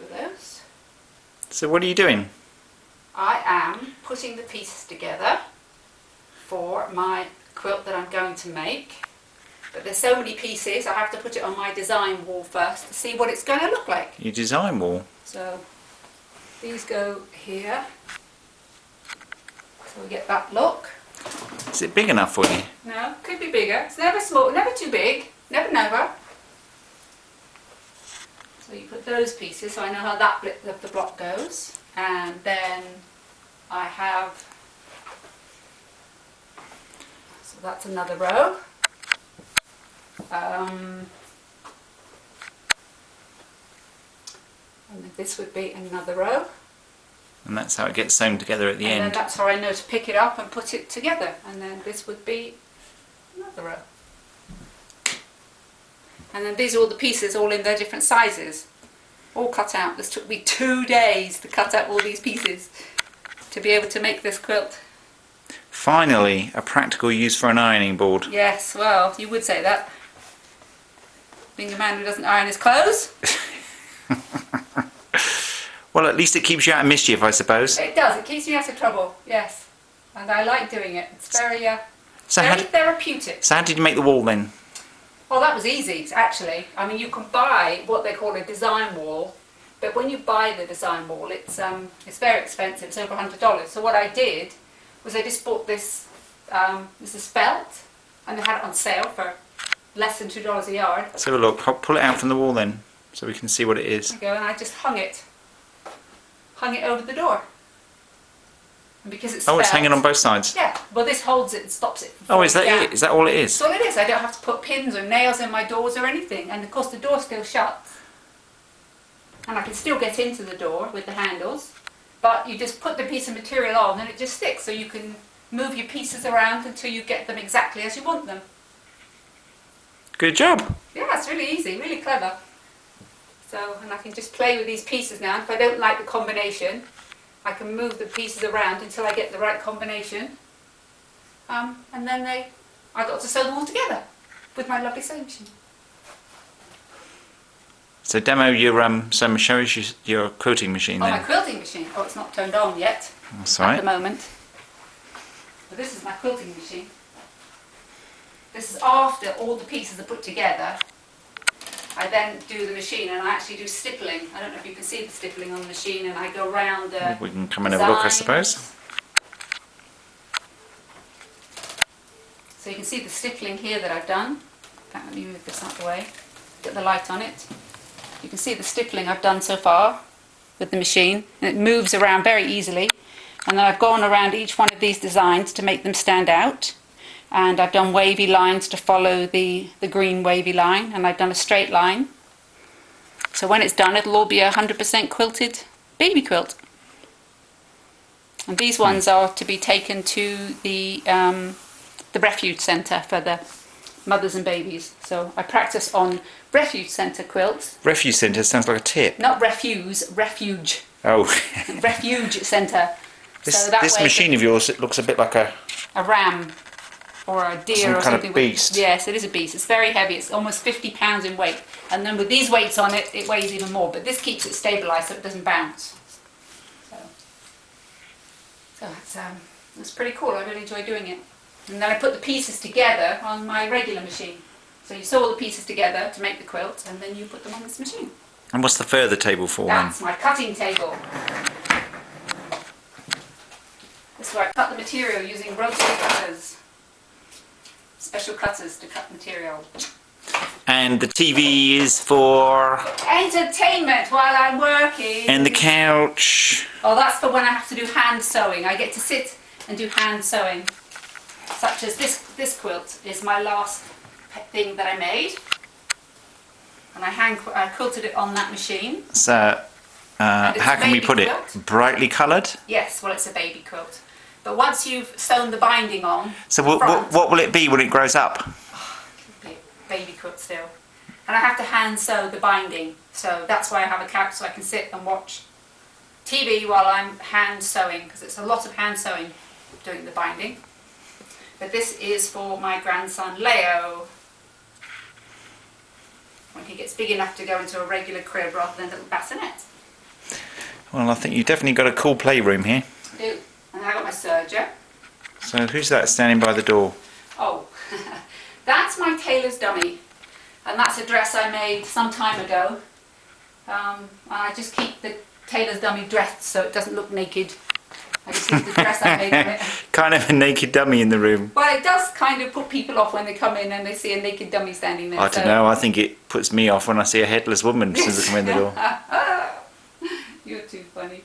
two of those. So what are you doing? I am putting the pieces together for my quilt that I'm going to make. But there's so many pieces, I have to put it on my design wall first to see what it's going to look like. Your design wall? So these go here. So we get that look. Is it big enough for you? No, could be bigger. It's never small, never too big. Never, never. So you put those pieces, so I know how that bit of the block goes. And then I have, so that's another row. And this would be another row. And that's how it gets sewn together at the end. And then that's how I know to pick it up and put it together. And then this would be another row. And then these are all the pieces, all in their different sizes. All cut out. This took me 2 days to cut out all these pieces to be able to make this quilt. Finally, a practical use for an ironing board. Yes, well, you would say that. Being a man who doesn't iron his clothes. Well, at least it keeps you out of mischief, I suppose. It does. It keeps me out of trouble, yes. And I like doing it. It's very, so very therapeutic. So how did you make the wall then? Well, that was easy, actually. I mean, you can buy what they call a design wall, but when you buy the design wall, it's very expensive. It's over $100. So what I did was I just bought this, this is felt, and they had it on sale for less than $2 a yard. Let's have a look. Pull it out from the wall then, so we can see what it is. There you go, and I just hung it over the door. And because it's it's hanging on both sides? Yeah, well this holds it and stops it from falling down. it? Is that all it is? That's all it is. I don't have to put pins or nails in my doors or anything. And of course the door still shuts. And I can still get into the door with the handles. But you just put the piece of material on and it just sticks. So you can move your pieces around until you get them exactly as you want them. Good job. Yeah, it's really easy, really clever. So, and I can just play with these pieces now. If I don't like the combination, I can move the pieces around until I get the right combination. And then I got to sew them all together with my lovely sewing machine. So demo your show us your quilting machine then. Oh, my quilting machine. Oh, it's not turned on yet. That's right. At the moment. But this is my quilting machine. This is after all the pieces are put together. I then do the machine and I actually do stippling. I don't know if you can see the stippling on the machine, and I go around the we can come and have a look, I suppose. So you can see the stippling here that I've done. Let me move this out of the way. Get the light on it. You can see the stippling I've done so far with the machine, and it moves around very easily. And then I've gone around each one of these designs to make them stand out. And I've done wavy lines to follow the green wavy line, and I've done a straight line. So when it's done, it'll all be a 100% quilted baby quilt. And these ones are to be taken to the refuge centre for the mothers and babies. So I practice on refuge centre quilts. Refuge centre sounds like a tip. Not refuse, refuge. Oh. Refuge centre. This machine of yours, it looks a bit like a ram. Or a deer some or kind something. Of beast. Yes, it is a beast. It's very heavy. It's almost 50 pounds in weight. And then with these weights on it, it weighs even more. But this keeps it stabilised so it doesn't bounce. So it's pretty cool. I really enjoy doing it. And then I put the pieces together on my regular machine. So you sew all the pieces together to make the quilt, and then you put them on this machine. And what's the further table for then? That's my cutting table. This is where I cut the material using rotary cutters. Special cutters to cut material. And the TV is for entertainment while I'm working. And the couch. Oh, that's for when I have to do hand sewing. I get to sit and do hand sewing. Such as this quilt is my last thing that I made. And I quilted it on that machine. So, how can we put it? Brightly coloured? Yes, well it's a baby quilt. But once you've sewn the binding on, so what will it be when it grows up? Oh, it'll be a baby quilt still. And I have to hand sew the binding, so that's why I have a couch so I can sit and watch TV while I'm hand sewing, because it's a lot of hand sewing doing the binding. But this is for my grandson Leo, when he gets big enough to go into a regular crib rather than a little bassinet. Well, I think you've definitely got a cool playroom here. I do. And I got my serger. So who's that standing by the door? Oh, that's my tailor's dummy. And that's a dress I made some time ago. And I just keep the tailor's dummy dressed so it doesn't look naked. I just use the dress I made of it. Kind of a naked dummy in the room. Well, it does kind of put people off when they come in and they see a naked dummy standing there. I don't know, I think it puts me off when I see a headless woman as soon as I come in the door. You're too funny.